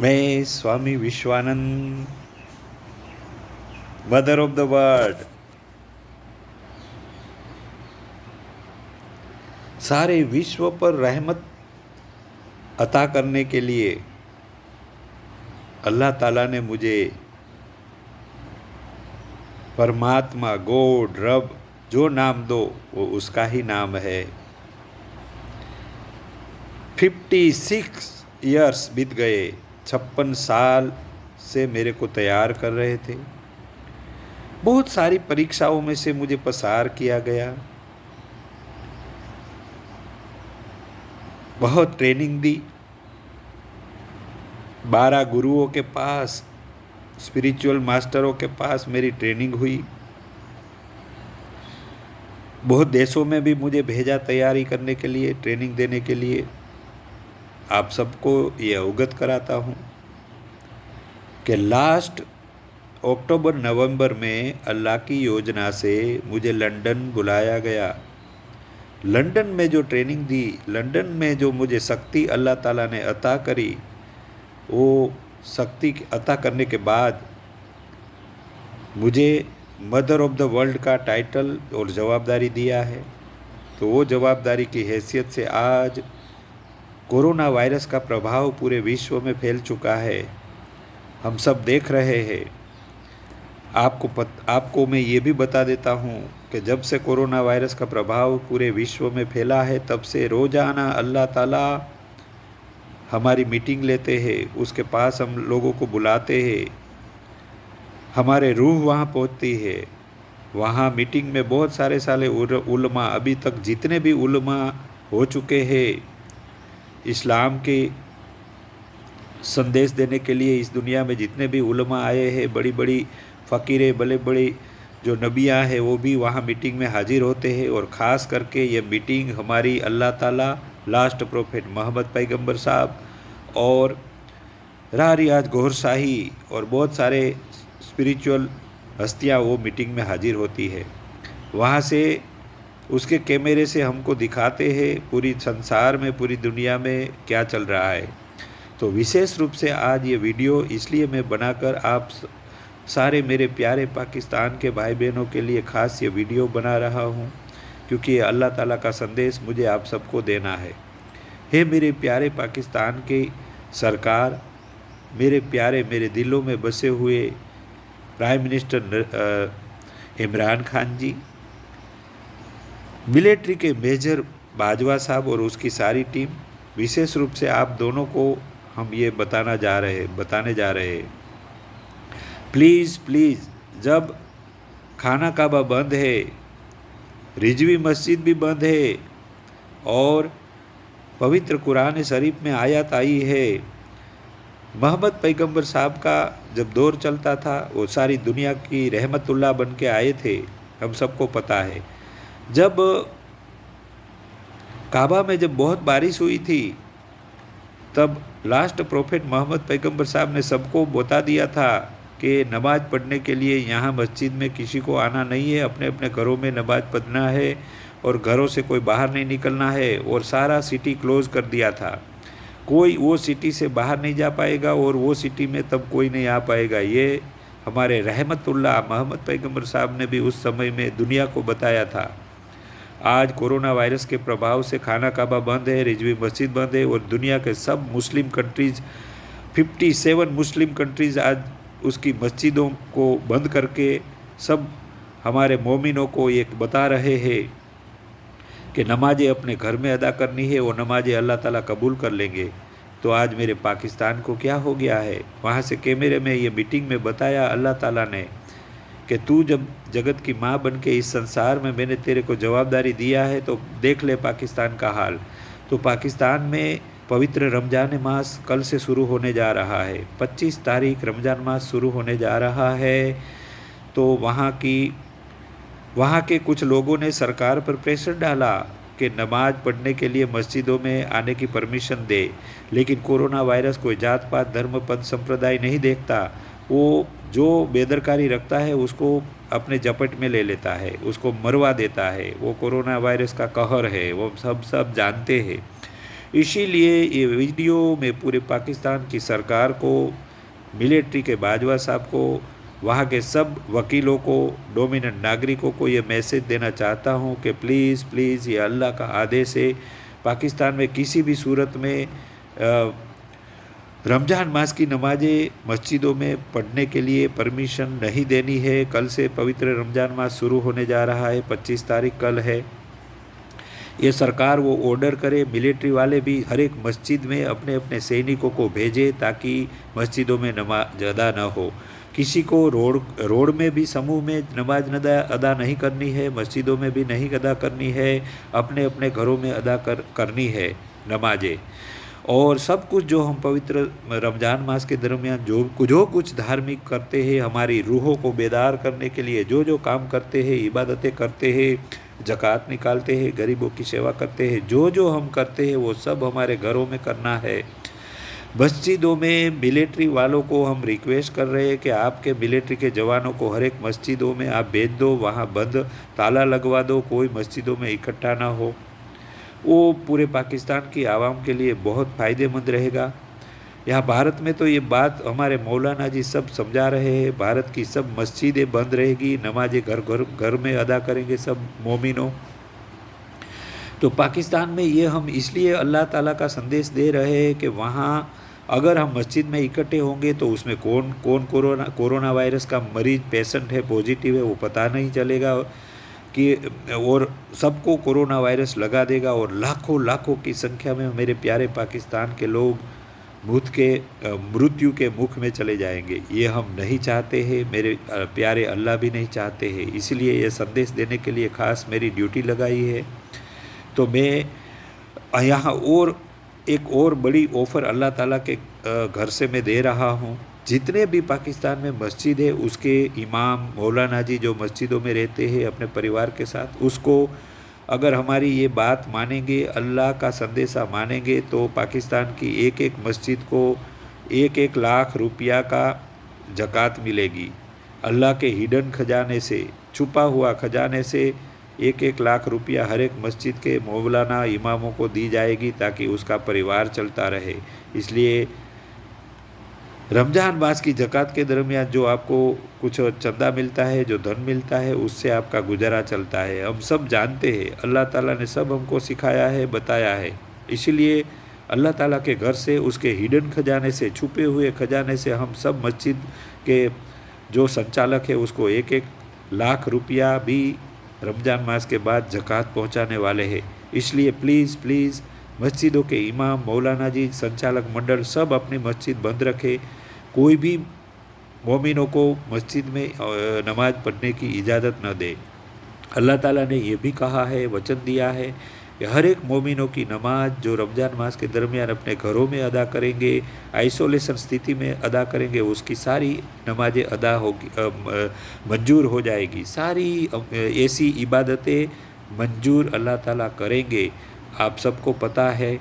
मैं Swami Vishwananda, mother of the world, सारे विश्व पर रहमत अता करने के लिए अल्लाह ताला ने मुझे परमात्मा, गॉड, रब जो नाम दो वो उसका ही नाम है। 56 ईयर्स बीत गए, 56 साल से मेरे को तैयार कर रहे थे। बहुत सारी परीक्षाओं में से मुझे पसार किया गया, बहुत ट्रेनिंग दी, 12 गुरुओं के पास, स्पिरिचुअल मास्टरों के पास मेरी ट्रेनिंग हुई। बहुत देशों में भी मुझे भेजा तैयारी करने के लिए, ट्रेनिंग देने के लिए। आप सबको ये अवगत कराता हूँ कि लास्ट अक्टूबर नवंबर में अल्लाह की योजना से मुझे लंदन बुलाया गया। लंदन में जो ट्रेनिंग दी, लंदन में जो मुझे शक्ति अल्लाह ताला ने अता करी, वो शक्ति अता करने के बाद मुझे मदर ऑफ द वर्ल्ड का टाइटल और जवाबदारी दिया है। तो वो जवाबदारी की हैसियत से आज कोरोना वायरस का प्रभाव पूरे विश्व में फैल चुका है, हम सब देख रहे हैं। आपको मैं ये भी बता देता हूँ कि जब से कोरोना वायरस का प्रभाव पूरे विश्व में फैला है, तब से रोज़ाना अल्लाह ताला हमारी मीटिंग लेते हैं, उसके पास हम लोगों को बुलाते हैं, हमारे रूह वहाँ पहुँचती है। वहाँ मीटिंग में बहुत सारे उलमा, अभी तक जितने भी उलमा हो चुके हैं इस्लाम के संदेश देने के लिए, इस दुनिया में जितने भी उलमा आए हैं, बड़ी बड़ी फ़कीरें, बड़े बड़े जो नबियाँ हैं, वो भी वहाँ मीटिंग में हाजिर होते हैं। और ख़ास करके ये मीटिंग हमारी अल्लाह ताला, लास्ट प्रोफेट मोहम्मद पैगंबर साहब और रारियाज गौहर शाही और बहुत सारे स्पिरिचुअल हस्तियाँ वो मीटिंग में हाजिर होती है। वहाँ से उसके कैमरे से हमको दिखाते हैं पूरी संसार में, पूरी दुनिया में क्या चल रहा है। तो विशेष रूप से आज ये वीडियो इसलिए मैं बनाकर आप सारे मेरे प्यारे पाकिस्तान के भाई बहनों के लिए ख़ास ये वीडियो बना रहा हूँ, क्योंकि ये अल्लाह ताला का संदेश मुझे आप सबको देना है। हे मेरे प्यारे पाकिस्तान की सरकार, मेरे प्यारे, मेरे दिलों में बसे हुए प्राइम मिनिस्टर इमरान खान जी, मिलिट्री के मेजर बाजवा साहब और उसकी सारी टीम, विशेष रूप से आप दोनों को हम ये बताने जा रहे हैं। प्लीज़ प्लीज़, जब खाना काबा बंद है, रिजवी मस्जिद भी बंद है और पवित्र कुरान शरीफ में आयत आई है, मोहम्मद पैगंबर साहब का जब दौर चलता था वो सारी दुनिया की रहमतुल्लाह बन के आए थे, हम सबको पता है। जब काबा में जब बहुत बारिश हुई थी, तब लास्ट प्रोफेट मोहम्मद पैगंबर साहब ने सबको बता दिया था कि नमाज़ पढ़ने के लिए यहाँ मस्जिद में किसी को आना नहीं है, अपने अपने घरों में नमाज़ पढ़ना है और घरों से कोई बाहर नहीं निकलना है। और सारा सिटी क्लोज़ कर दिया था, कोई वो सिटी से बाहर नहीं जा पाएगा और वो सिटी में तब कोई नहीं आ पाएगा। ये हमारे रहमतुल्लाह मोहम्मद पैगंबर साहब ने भी उस समय में दुनिया को बताया था। आज कोरोना वायरस के प्रभाव से खाना काबा बंद है, रिजवी मस्जिद बंद है और दुनिया के सब मुस्लिम कंट्रीज़, 57 मुस्लिम कंट्रीज़ आज उसकी मस्जिदों को बंद करके सब हमारे मोमिनों को ये बता रहे हैं कि नमाज़ें अपने घर में अदा करनी है, वो नमाज़ें अल्लाह ताला कबूल कर लेंगे। तो आज मेरे पाकिस्तान को क्या हो गया है, वहाँ से कैमरे में ये मीटिंग में बताया अल्लाह ताला ने कि तू जब जगत की माँ बन के इस संसार में मैंने तेरे को जवाबदारी दिया है, तो देख ले पाकिस्तान का हाल। तो पाकिस्तान में पवित्र रमज़ान मास कल से शुरू होने जा रहा है, 25 तारीख रमज़ान मास शुरू होने जा रहा है। तो वहाँ के कुछ लोगों ने सरकार पर प्रेशर डाला कि नमाज पढ़ने के लिए मस्जिदों में आने की परमिशन दे, लेकिन कोरोना वायरस कोई जात पात धर्म पंथ संप्रदाय नहीं देखता। वो जो बेदरकारी रखता है उसको अपने झपट में ले लेता है, उसको मरवा देता है। वो कोरोना वायरस का कहर है, वो सब जानते हैं। इसीलिए ये वीडियो में पूरे पाकिस्तान की सरकार को, मिलिट्री के बाजवा साहब को, वहाँ के सब वकीलों को, डोमिनेंट नागरिकों को ये मैसेज देना चाहता हूँ कि प्लीज़ प्लीज़, ये अल्लाह का आदेश है, पाकिस्तान में किसी भी सूरत में रमज़ान मास की नमाज़ें मस्जिदों में पढ़ने के लिए परमिशन नहीं देनी है। कल से पवित्र रमज़ान मास शुरू होने जा रहा है, 25 तारीख कल है। ये सरकार वो ऑर्डर करे, मिलिट्री वाले भी हर एक मस्जिद में अपने अपने सैनिकों को भेजे ताकि मस्जिदों में नमाज अदा न हो। किसी को रोड में भी समूह में नमाज अदा नहीं करनी है, मस्जिदों में भी नहीं अदा करनी है, अपने अपने घरों में अदा करनी है नमाजें। और सब कुछ जो हम पवित्र रमज़ान मास के दरमियान जो कुछ धार्मिक करते हैं, हमारी रूहों को बेदार करने के लिए जो काम करते हैं, इबादतें करते हैं, ज़कात निकालते हैं, गरीबों की सेवा करते हैं, जो हम करते हैं वो सब हमारे घरों में करना है। मस्जिदों में मिलिट्री वालों को हम रिक्वेस्ट कर रहे हैं कि आपके मिलिट्री के जवानों को हर एक मस्जिदों में आप भेज दो, वहाँ बंद ताला लगवा दो, कोई मस्जिदों में इकट्ठा ना हो। वो पूरे पाकिस्तान की आवाम के लिए बहुत फ़ायदेमंद रहेगा। यहाँ भारत में तो ये बात हमारे मौलाना जी सब समझा रहे हैं, भारत की सब मस्जिदें बंद रहेगी, नमाजें घर में अदा करेंगे सब मोमिनों। तो पाकिस्तान में ये हम इसलिए अल्लाह ताला का संदेश दे रहे हैं कि वहाँ अगर हम मस्जिद में इकट्ठे होंगे तो उसमें कौन कौन कोरोना वायरस का मरीज पेशेंट है, पॉजिटिव है, वो पता नहीं चलेगा कि, और सबको कोरोना वायरस लगा देगा और लाखों की संख्या में मेरे प्यारे पाकिस्तान के लोग मृत्यु के मुख में चले जाएंगे। ये हम नहीं चाहते हैं, मेरे प्यारे अल्लाह भी नहीं चाहते हैं। इसलिए ये संदेश देने के लिए ख़ास मेरी ड्यूटी लगाई है। तो मैं यहाँ एक और बड़ी ऑफ़र अल्लाह ताला के घर से मैं दे रहा हूँ। जितने भी पाकिस्तान में मस्जिद है उसके इमाम मौलाना जी जो मस्जिदों में रहते हैं अपने परिवार के साथ, उसको अगर हमारी ये बात मानेंगे, अल्लाह का संदेशा मानेंगे, तो पाकिस्तान की एक मस्जिद को 1 लाख रुपया का ज़कात मिलेगी। अल्लाह के हिडन खजाने से, छुपा हुआ खजाने से 1 लाख रुपया हर एक मस्जिद के मौलाना इमामों को दी जाएगी ताकि उसका परिवार चलता रहे। इसलिए रमज़ान मास की ज़कात के दरमियान जो आपको कुछ चंदा मिलता है, जो धन मिलता है, उससे आपका गुजारा चलता है। हम सब जानते हैं, अल्लाह ताला ने सब हमको सिखाया है, बताया है। इसीलिए अल्लाह ताला के घर से, उसके हिडन खजाने से, छुपे हुए खजाने से हम सब मस्जिद के जो संचालक है उसको 1 लाख रुपया भी रमज़ान मास के बाद ज़कात पहुंचाने वाले हैं। इसलिए प्लीज़ मस्जिदों के इमाम, मौलाना जी, संचालक मंडल सब अपनी मस्जिद बंद रखे। कोई भी मोमिनों को मस्जिद में नमाज पढ़ने की इजाज़त न दे। अल्लाह ताला ने ये भी कहा है, वचन दिया है कि हर एक मोमिनों की नमाज जो रमज़ान मास के दरमियान अपने घरों में अदा करेंगे, आइसोलेशन स्थिति में अदा करेंगे, उसकी सारी नमाजें अदा होगी, मंजूर हो जाएगी। सारी ऐसी इबादतें मंजूर अल्लाह ताला करेंगे। आप सबको पता है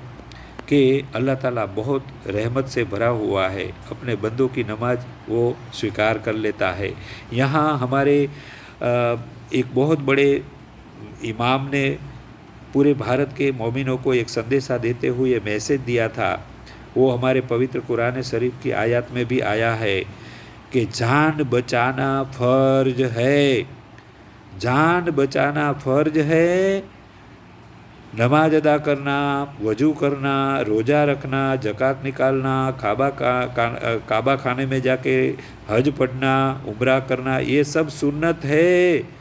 कि अल्लाह ताला बहुत रहमत से भरा हुआ है, अपने बंदों की नमाज वो स्वीकार कर लेता है। यहाँ हमारे एक बहुत बड़े इमाम ने पूरे भारत के मोमिनों को एक संदेशा देते हुए मैसेज दिया था। वो हमारे पवित्र कुरान शरीफ की आयत में भी आया है कि जान बचाना फ़र्ज है, जान बचाना फ़र्ज है। नमाज अदा करना, वजू करना, रोज़ा रखना, ज़कात निकालना, काबा खाने में जाके हज पढ़ना, उम्रा करना, ये सब सुन्नत है।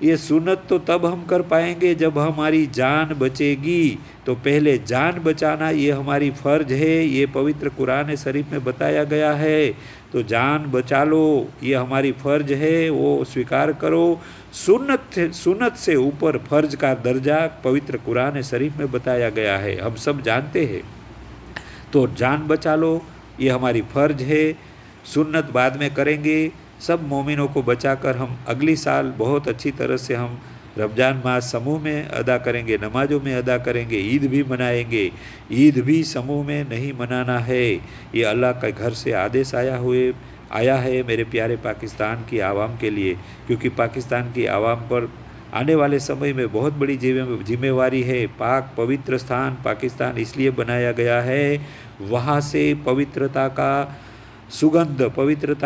ये सुन्नत तो तब हम कर पाएंगे जब हमारी जान बचेगी। तो पहले जान बचाना ये हमारी फ़र्ज है, ये पवित्र कुरान शरीफ में बताया गया है। तो जान बचा लो, ये हमारी फ़र्ज है, वो स्वीकार करो। सुन्नत से ऊपर फ़र्ज का दर्जा पवित्र कुरान शरीफ में बताया गया है, हम सब जानते हैं। तो जान बचा लो, ये हमारी फ़र्ज है। सुन्नत बाद में करेंगे। सब मोमिनों को बचाकर हम अगली साल बहुत अच्छी तरह से हम रमज़ान मास समूह में अदा करेंगे, नमाज़ों में अदा करेंगे, ईद भी मनाएंगे। ईद भी समूह में नहीं मनाना है, ये अल्लाह के घर से आदेश आया है मेरे प्यारे पाकिस्तान की आवाम के लिए। क्योंकि पाकिस्तान की आवाम पर आने वाले समय में बहुत बड़ी जिम्मेवारी है। पाक पवित्र स्थान पाकिस्तान इसलिए बनाया गया है, वहाँ से पवित्रता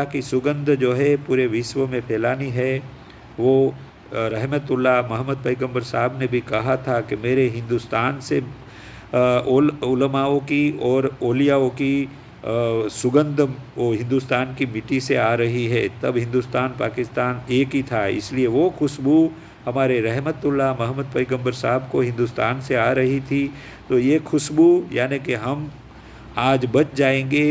की सुगंध जो है पूरे विश्व में फैलानी है। वो रहमतुल्लाह मोहम्मद पैगंबर साहब ने भी कहा था कि मेरे हिंदुस्तान से उलमाओं की और औलियाओं की सुगंध वो हिंदुस्तान की मिट्टी से आ रही है। तब हिंदुस्तान पाकिस्तान एक ही था, इसलिए वो खुशबू हमारे रहमतुल्लाह मोहम्मद पैगंबर साहब को हिंदुस्तान से आ रही थी। तो ये खुशबू यानी कि हम आज बच जाएंगे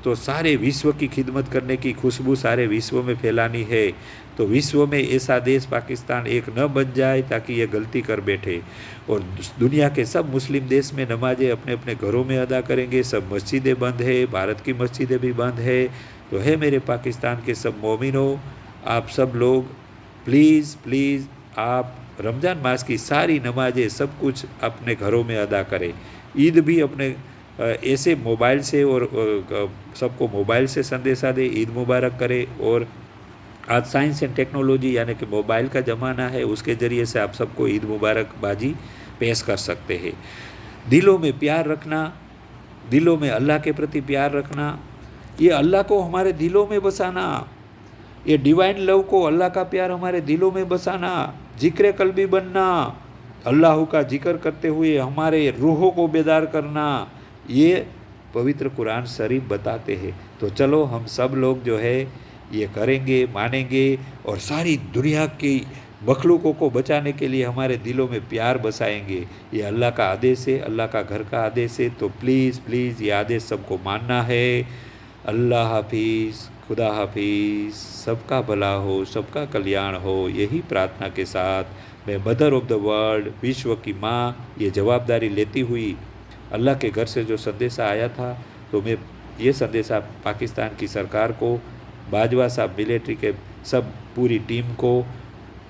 तो सारे विश्व की खिदमत करने की खुशबू सारे विश्व में फैलानी है। तो विश्व में ऐसा देश पाकिस्तान एक न बन जाए ताकि ये गलती कर बैठे। और दुनिया के सब मुस्लिम देश में नमाजें अपने अपने घरों में अदा करेंगे, सब मस्जिदें बंद है, भारत की मस्जिदें भी बंद है। तो है मेरे पाकिस्तान के सब मोमिनों, आप सब लोग प्लीज़ प्लीज़ आप रमज़ान मास की सारी नमाजें सब कुछ अपने घरों में अदा करें। ईद भी अपने ऐसे मोबाइल से और सबको मोबाइल से संदेशा दे, ईद मुबारक करे। और आज साइंस एंड टेक्नोलॉजी यानी कि मोबाइल का ज़माना है, उसके ज़रिए से आप सबको ईद मुबारकबाजी पेश कर सकते हैं। दिलों में प्यार रखना, दिलों में अल्लाह के प्रति प्यार रखना, ये अल्लाह को हमारे दिलों में बसाना, ये डिवाइन लव को अल्लाह का प्यार हमारे दिलों में बसाना, जिक्र कल्बी बनना, अल्लाह का जिक्र करते हुए हमारे रूहों को बेदार करना, ये पवित्र कुरान शरीफ बताते हैं। तो चलो हम सब लोग जो है ये करेंगे, मानेंगे और सारी दुनिया की मखलूकों को बचाने के लिए हमारे दिलों में प्यार बसाएंगे। ये अल्लाह का आदेश है, अल्लाह का घर का आदेश है। तो प्लीज़ प्लीज़ ये आदेश सबको मानना है। अल्लाह हाफिज़, खुदा हाफिज़, सबका भला हो, सबका कल्याण हो, यही प्रार्थना के साथ मैं मदर ऑफ द वर्ल्ड, विश्व की माँ, ये जवाबदारी लेती हुई अल्लाह के घर से जो संदेशा आया था, तो मैं ये संदेशा पाकिस्तान की सरकार को, बाजवा साहब, मिलिट्री के सब पूरी टीम को,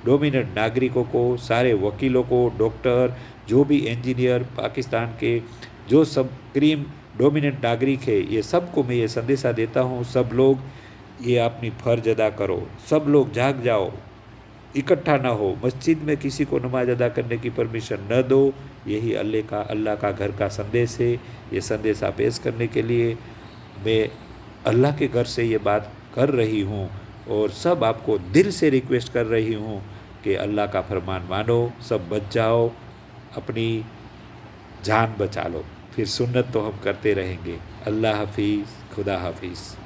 डोमिनेंट नागरिकों को, सारे वकीलों को, डॉक्टर, जो भी इंजीनियर पाकिस्तान के जो सब क्रीम डोमिनेंट नागरिक है, ये सबको मैं ये संदेशा देता हूँ। सब लोग ये अपनी फ़र्ज अदा करो, सब लोग जाग जाओ, इकट्ठा ना हो, मस्जिद में किसी को नमाज अदा करने की परमिशन न दो। यही अल्लाह का घर का संदेश है। ये संदेशा पेश करने के लिए मैं अल्लाह के घर से ये बात कर रही हूँ और सब आपको दिल से रिक्वेस्ट कर रही हूँ कि अल्लाह का फरमान मानो, सब बच जाओ, अपनी जान बचा लो। फिर सुन्नत तो हम करते रहेंगे। अल्लाह हाफिज़, खुदा हाफिज़।